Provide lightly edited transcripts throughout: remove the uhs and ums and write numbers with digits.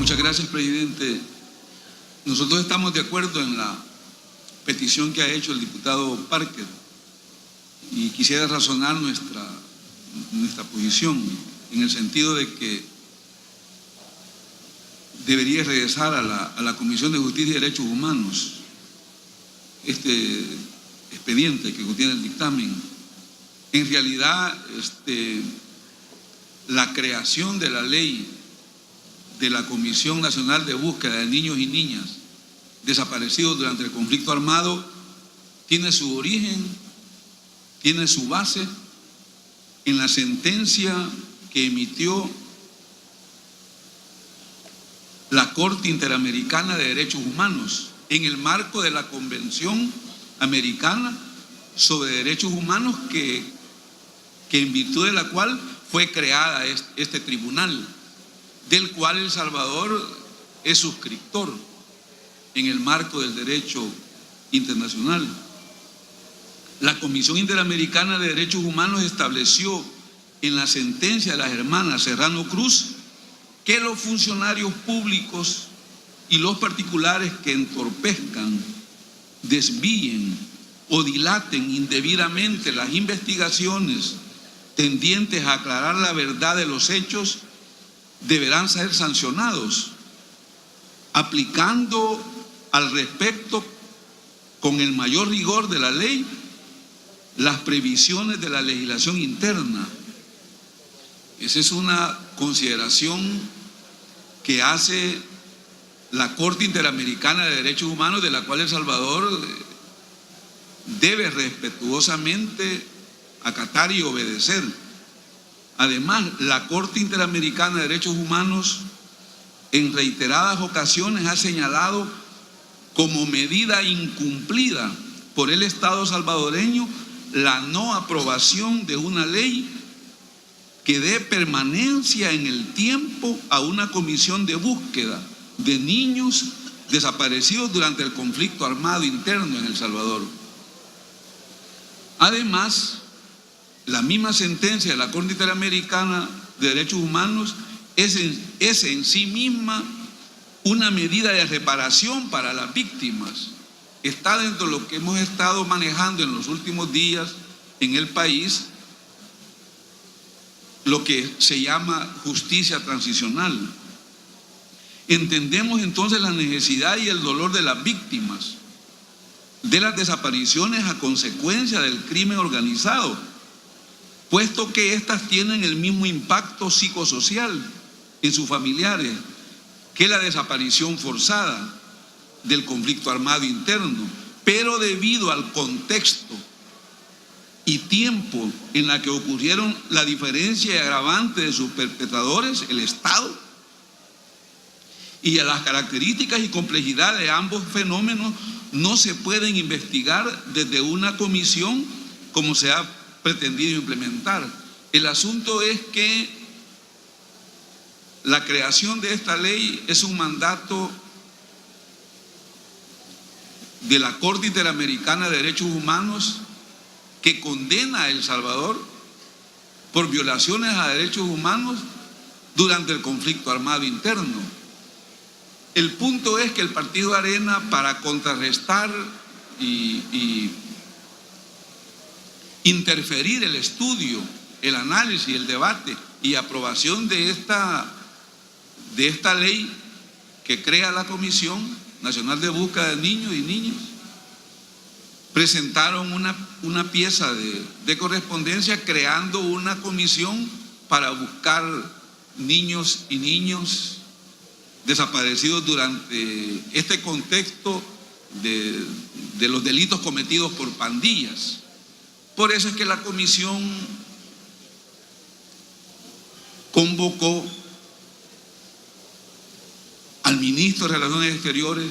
Muchas gracias, presidente. Nosotros estamos de acuerdo en la petición que ha hecho el diputado Parker y quisiera razonar nuestra posición en el sentido de que debería regresar a la Comisión de Justicia y Derechos Humanos este expediente que contiene el dictamen. En realidad, la creación de la ley de la Comisión Nacional de Búsqueda de Niños y Niñas desaparecidos durante el conflicto armado tiene su origen, tiene su base en la sentencia que emitió la Corte Interamericana de Derechos Humanos en el marco de la Convención Americana sobre Derechos Humanos que en virtud de la cual fue creada este tribunal, del cual El Salvador es suscriptor en el marco del derecho internacional. La Comisión Interamericana de Derechos Humanos estableció en la sentencia de las hermanas Serrano Cruz que los funcionarios públicos y los particulares que entorpezcan, desvíen o dilaten indebidamente las investigaciones tendientes a aclarar la verdad de los hechos deberán ser sancionados, aplicando al respecto con el mayor rigor de la ley las previsiones de la legislación interna. Esa es una consideración que hace la Corte Interamericana de Derechos Humanos, de la cual El Salvador debe respetuosamente acatar y obedecer. Además, la Corte Interamericana de Derechos Humanos en reiteradas ocasiones ha señalado como medida incumplida por el Estado salvadoreño la no aprobación de una ley que dé permanencia en el tiempo a una comisión de búsqueda de niños desaparecidos durante el conflicto armado interno en El Salvador. Además, la misma sentencia de la Corte Interamericana de Derechos Humanos es en sí misma una medida de reparación para las víctimas. Está dentro de lo que hemos estado manejando en los últimos días en el país, lo que se llama justicia transicional. Entendemos entonces la necesidad y el dolor de las víctimas de las desapariciones a consecuencia del crimen organizado, puesto que éstas tienen el mismo impacto psicosocial en sus familiares que la desaparición forzada del conflicto armado interno, pero debido al contexto y tiempo en la que ocurrieron, la diferencia y agravante de sus perpetradores, el Estado, y a las características y complejidad de ambos fenómenos, no se pueden investigar desde una comisión como se ha pretendido implementar. El asunto es que la creación de esta ley es un mandato de la Corte Interamericana de Derechos Humanos que condena a El Salvador por violaciones a derechos humanos durante el conflicto armado interno. El punto es que el Partido Arena, para contrarrestar y interferir el estudio, el análisis, el debate y aprobación de esta ley que crea la Comisión Nacional de Búsqueda de Niños y Niñas, presentaron una pieza de correspondencia creando una comisión para buscar niños y niños desaparecidos durante este contexto de los delitos cometidos por pandillas. Por eso es que la comisión convocó al ministro de Relaciones Exteriores,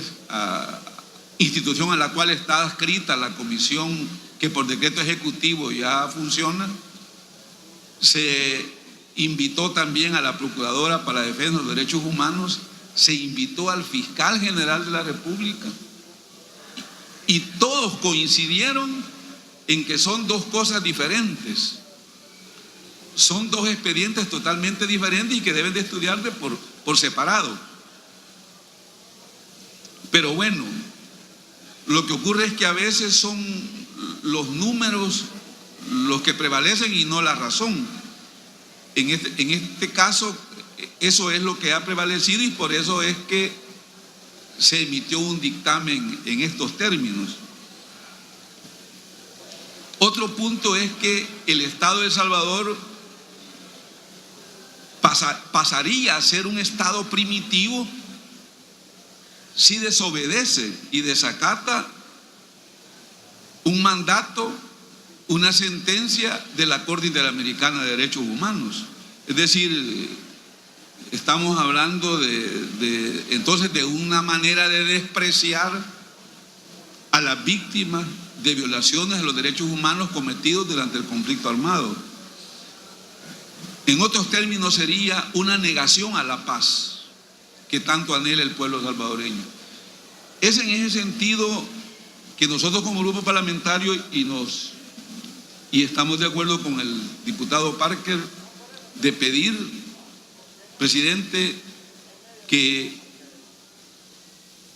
institución a la cual está adscrita la comisión que por decreto ejecutivo ya funciona. Se invitó también a la Procuradora para la Defensa de los Derechos Humanos, se invitó al Fiscal General de la República y todos coincidieron en que son dos cosas diferentes. Son dos expedientes totalmente diferentes y que deben de estudiarse por separado. Pero bueno, lo que ocurre es que a veces son los números los que prevalecen y no la razón. En este caso, eso es lo que ha prevalecido y por eso es que se emitió un dictamen en estos términos. Otro punto es que el Estado de El Salvador pasaría a ser un Estado primitivo si desobedece y desacata un mandato, una sentencia de la Corte Interamericana de Derechos Humanos. Es decir, estamos hablando entonces de una manera de despreciar a las víctimas de violaciones de los derechos humanos cometidos durante el conflicto armado. En otros términos, sería una negación a la paz que tanto anhela el pueblo salvadoreño. Es en ese sentido que nosotros como grupo parlamentario y estamos de acuerdo con el diputado Parker de pedir, presidente, que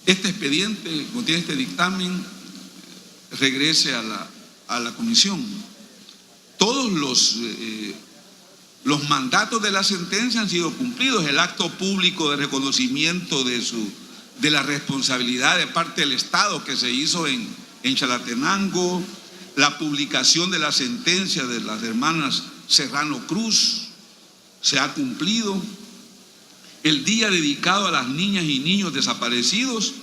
este expediente, que contiene este dictamen, regrese a la comisión. Todos los mandatos de la sentencia han sido cumplidos. El acto público de reconocimiento de la responsabilidad de parte del Estado que se hizo en Chalatenango, la publicación de la sentencia de las hermanas Serrano Cruz se ha cumplido. El día dedicado a las niñas y niños desaparecidos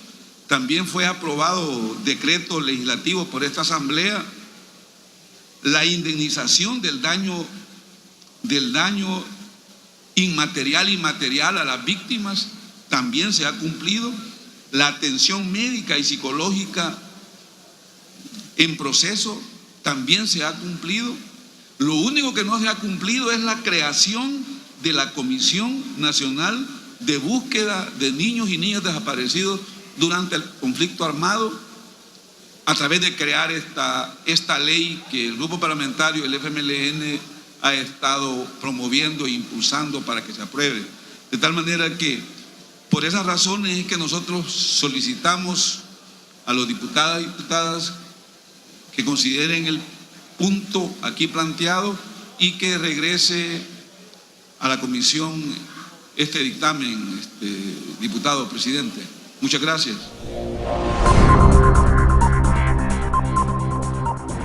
también fue aprobado decreto legislativo por esta asamblea. La indemnización del daño inmaterial y material a las víctimas también se ha cumplido. La atención médica y psicológica en proceso también se ha cumplido. Lo único que no se ha cumplido es la creación de la Comisión Nacional de Búsqueda de Niños y Niñas Desaparecidos durante el conflicto armado, a través de crear esta ley que el grupo parlamentario, el FMLN, ha estado promoviendo e impulsando para que se apruebe. De tal manera que por esas razones es que nosotros solicitamos a los diputados y diputadas que consideren el punto aquí planteado y que regrese a la comisión este diputado presidente. Muchas gracias.